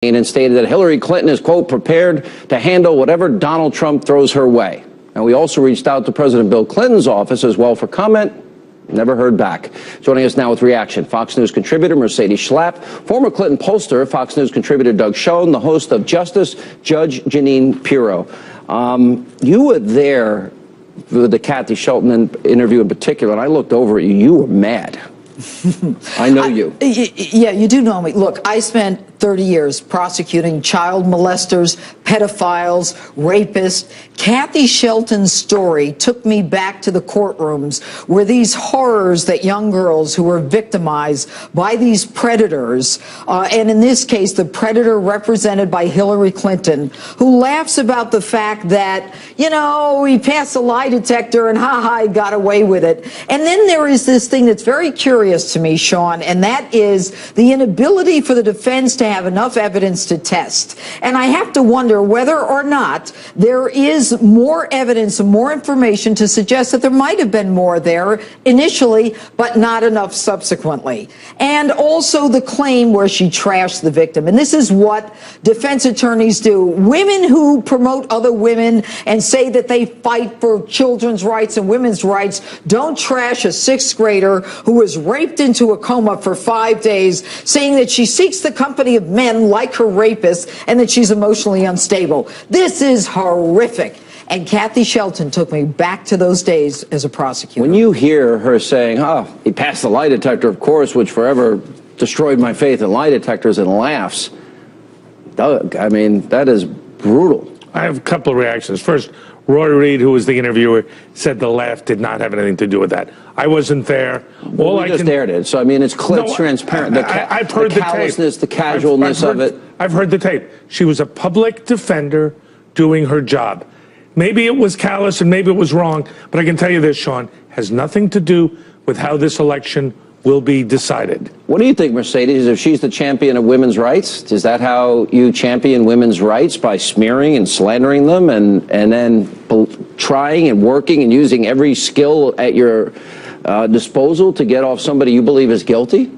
and stated that Hillary Clinton is, quote, prepared to handle whatever Donald Trump throws her way. And we also reached out to President Bill Clinton's office as well for comment. Never heard back. Joining us now with reaction, Fox News contributor Mercedes Schlapp, former Clinton pollster, Fox News contributor Doug Schoen, the host of Justice, Judge Jeanine Pirro. You were there for the Kathy Shelton interview in particular, and I looked over at you. You were mad. I know you. Yeah, you do know me. Look, I spent 30 years prosecuting child molesters, pedophiles, rapists. Kathy Shelton's story took me back to the courtrooms where these horrors that young girls who were victimized by these predators, and in this case, the predator represented by Hillary Clinton, who laughs about the fact that, you know, he passed a lie detector and he got away with it. And then there is this thing that's very curious to me, Sean, and that is the inability for the defense to have enough evidence to test. And I have to wonder whether or not there is more evidence and more information to suggest that there might have been more there initially, but not enough subsequently. And also the claim where she trashed the victim. And this is what defense attorneys do. Women who promote other women and say that they fight for children's rights and women's rights don't trash a sixth grader who was raped into a coma for 5 days, saying that she seeks the company of men like her rapist and that she's emotionally unstable. This is horrific. And Kathy Shelton took me back to those days as a prosecutor. When you hear her saying, oh, he passed the lie detector, of course, which forever destroyed my faith in lie detectors, and laughs, Doug, I mean, that is brutal. I have a couple of reactions. First, Roy Reid, who was the interviewer, said the laugh did not have anything to do with that. I wasn't there. Well, we just aired it, so I mean, it's transparent. I've heard the callousness, the casualness of it. I've heard the tape. She was a public defender doing her job. Maybe it was callous and maybe it was wrong, but I can tell you this, Sean, has nothing to do with how this election will be decided. What do you think, Mercedes, if she's the champion of women's rights? Is that how you champion women's rights, by smearing and slandering them and then trying and working and using every skill at your disposal to get off somebody you believe is guilty?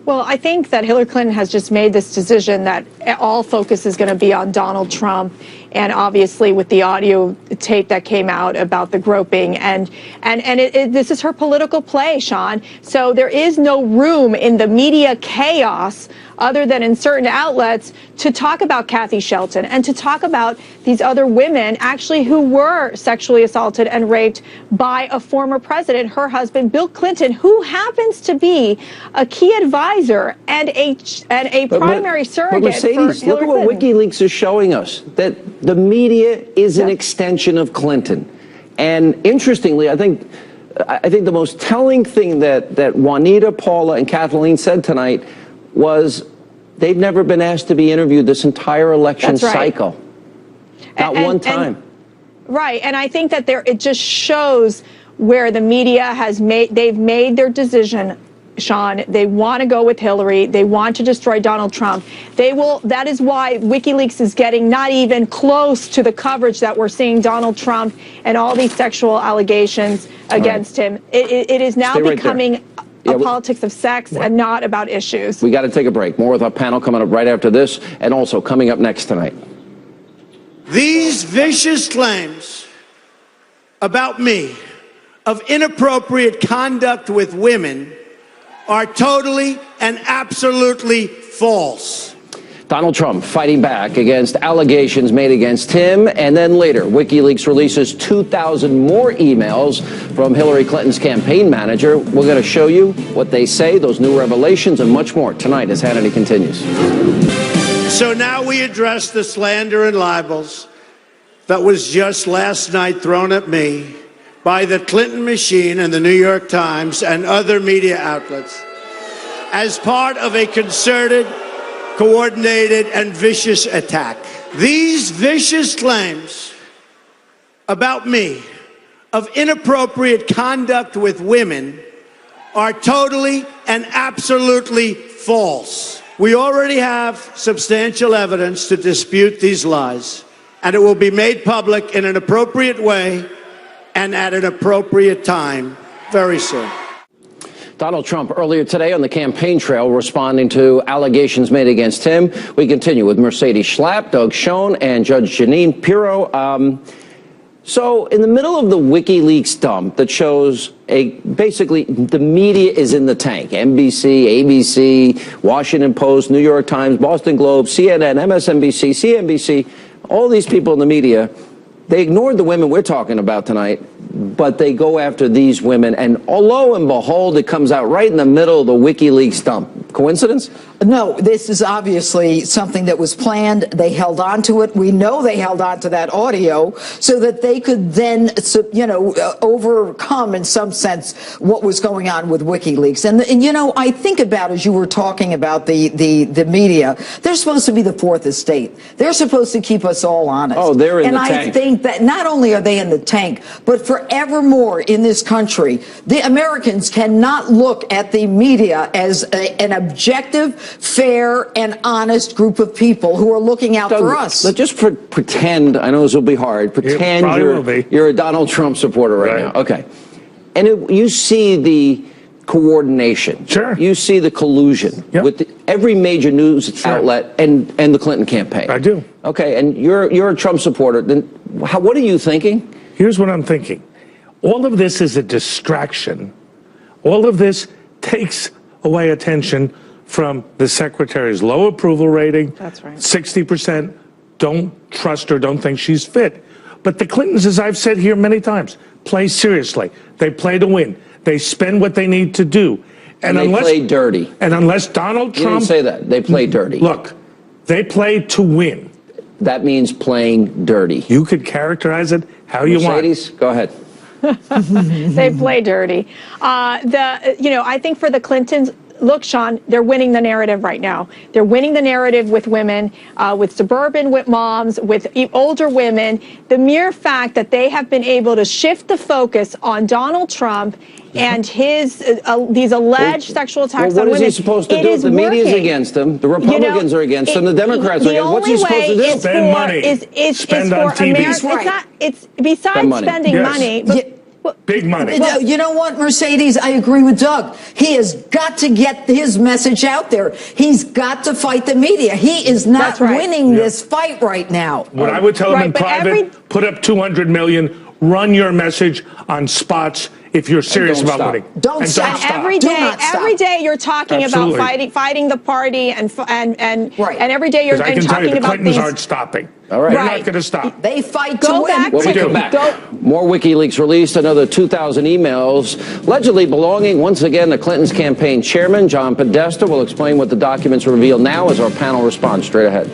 Well, I think that Hillary Clinton has just made this decision that all focus is going to be on Donald Trump, and obviously with the audio tape that came out about the groping, and this is her political play, Sean. So there is no room in the media chaos, other than in certain outlets, to talk about Kathy Shelton and to talk about these other women actually who were sexually assaulted and raped by a former president, her husband, Bill Clinton, who happens to be a key advisor and a primary surrogate. But Mercedes, look at what WikiLeaks is showing us, that the media is an extension of Clinton. And interestingly, I think the most telling thing that Juanita, Paula, and Kathleen said tonight was they've never been asked to be interviewed this entire election cycle. Not one time. Right, and I think that it just shows where the media they've made their decision, Sean. They want to go with Hillary. They want to destroy Donald Trump. That is why WikiLeaks is getting not even close to the coverage that we're seeing Donald Trump and all these sexual allegations against him. It is now becoming a politics of sex and not about issues. We got to take a break. More with our panel coming up right after this, and also coming up next tonight. These vicious claims about me of inappropriate conduct with women are totally and absolutely false. Donald Trump fighting back against allegations made against him, and then later, WikiLeaks releases 2,000 more emails from Hillary Clinton's campaign manager. We're going to show you what they say, those new revelations, and much more tonight as Hannity continues. So now we address the slander and libels that was just last night thrown at me by the Clinton machine and the New York Times and other media outlets as part of a concerted, coordinated, and vicious attack. These vicious claims about me of inappropriate conduct with women are totally and absolutely false. We already have substantial evidence to dispute these lies, and it will be made public in an appropriate way and at an appropriate time very soon. Donald Trump earlier today on the campaign trail responding to allegations made against him. We continue with Mercedes Schlapp, Doug Schoen, and Judge Jeanine Pirro. So in the middle of the WikiLeaks dump that shows basically the media is in the tank, NBC, ABC, Washington Post, New York Times, Boston Globe, CNN, MSNBC, CNBC, all these people in the media, they ignored the women we're talking about tonight, but they go after these women, and lo and behold, it comes out right in the middle of the WikiLeaks dump. Coincidence? No, this is obviously something that was planned. They held on to it. We know they held on to that audio so that they could then, overcome in some sense what was going on with WikiLeaks. And I think about, as you were talking about the media, they're supposed to be the fourth estate. They're supposed to keep us all honest. Oh, they're in the tank. And I think that not only are they in the tank, but forevermore in this country, the Americans cannot look at the media as an objective, fair, and honest group of people who are looking out for us. Let's just pretend, I know this will be hard, pretend you're a Donald Trump supporter right now. Okay. And you see the coordination. Sure. You see the collusion with every major news outlet and the Clinton campaign. I do. Okay, and you're a Trump supporter. Then what are you thinking? Here's what I'm thinking. All of this is a distraction. All of this takes away attention from the secretary's low approval rating. That's right. 60% don't trust her, don't think she's fit. But the Clintons, as I've said here many times, play seriously. They play to win. They spend what they need to do. And they play dirty. And unless Donald Trump... You didn't say that. They play dirty. Look, they play to win. That means playing dirty. You could characterize it how you want. Mercedes, go ahead. They play dirty. I think for the Clintons, look, Sean, they're winning the narrative right now. They're winning the narrative with women, with suburban moms, with older women. The mere fact that they have been able to shift the focus on Donald Trump and his these alleged sexual attacks on women. What is he supposed to do? The media's against him. The Republicans are against him. The Democrats are against him. What's he supposed to do? Spend money. Spend on TV. It's besides spending money. Big money. You know what, Mercedes? I agree with Doug. He has got to get his message out there. He's got to fight the media. He is not winning this fight right now. What I would tell him in private, put up $200 million, run your message on spots if you're serious about winning. Don't stop. Every day you're talking about fighting the party and every day you're talking about the Clintons aren't stopping. All right. They're not going to stop. They fight to win. When we come back, more WikiLeaks released another 2,000 emails allegedly belonging once again to Clinton's campaign chairman, John Podesta. Will explain what the documents reveal now as our panel responds. Straight ahead.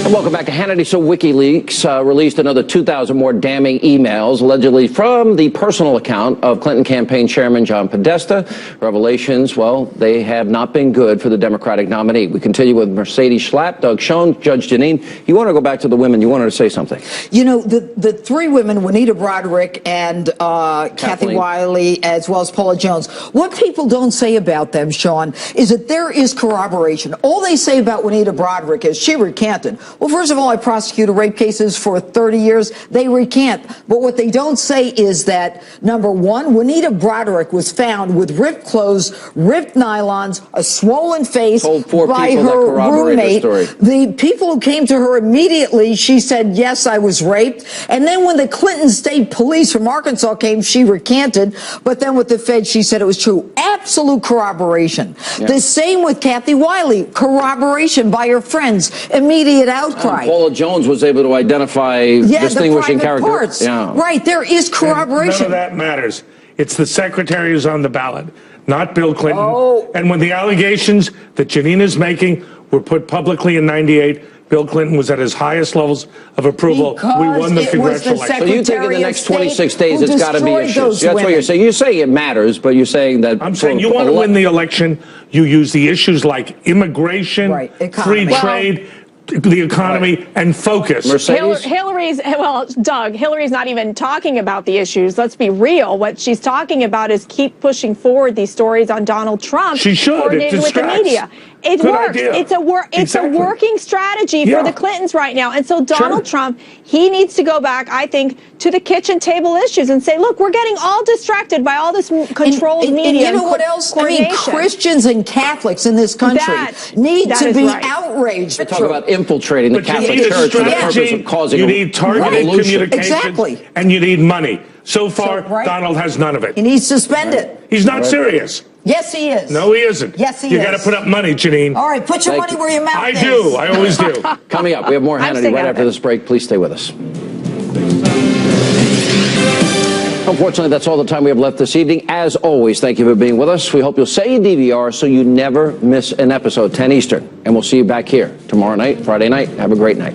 Welcome back to Hannity. So WikiLeaks released another 2,000 more damning emails, allegedly from the personal account of Clinton campaign chairman John Podesta. Revelations, well, they have not been good for the Democratic nominee. We continue with Mercedes Schlapp, Doug Schoen, Judge Jeanine. You want to go back to the women. You wanted to say something. You know, the three women, Juanita Broderick and Kathy Wiley, as well as Paula Jones, what people don't say about them, Sean, is that there is corroboration. All they say about Juanita Broderick is she recanted. Well, first of all, I prosecuted rape cases for 30 years. They recant. But what they don't say is that, number one, Juanita Broderick was found with ripped clothes, ripped nylons, a swollen face by her roommate. The people who came to her immediately, she said, yes, I was raped. And then when the Clinton State Police from Arkansas came, she recanted. But then with the Fed, she said it was true. Absolute corroboration. Yeah. The same with Kathy Wiley. Corroboration by her friends. Immediate outcry. Paula Jones was able to identify distinguishing characters. Yeah. Right, there is corroboration. And none of that matters. It's the secretary who's on the ballot, not Bill Clinton. And when the allegations that Jeanine is making were put publicly in '98, Bill Clinton was at his highest levels of approval. We won the congressional election. So you think in the next 26 days it's got to be issues? That's what you're saying. You're saying it matters, but you're saying that... I'm saying you want to win the election, you use the issues like immigration, free trade, the economy and focus. Mercedes? Hillary's not even talking about the issues. Let's be real. What she's talking about is keep pushing forward these stories on Donald Trump. She should. Coordinated with the media. It Good works. idea. It's a working strategy for the Clintons right now. And so Donald Trump, he needs to go back, I think, to the kitchen table issues and say, look, we're getting all distracted by all this controlled media. And you know what else? I mean, Christians and Catholics in this country need to be outraged. They talk about infiltrating the Catholic Church for the purpose of causing you need targeted communication. Exactly. And you need money. So far, Donald has none of it. He needs to spend it. He's not serious. Yes, he is. No, he isn't. Yes, he is. You got to put up money, Jeanine. All right, put your money where your mouth is. I do. I always do. Coming up, we have more Hannity right after this break. Please stay with us. Unfortunately, that's all the time we have left this evening. As always, thank you for being with us. We hope you'll set your DVR so you never miss an episode, 10 Eastern. And we'll see you back here tomorrow night, Friday night. Have a great night.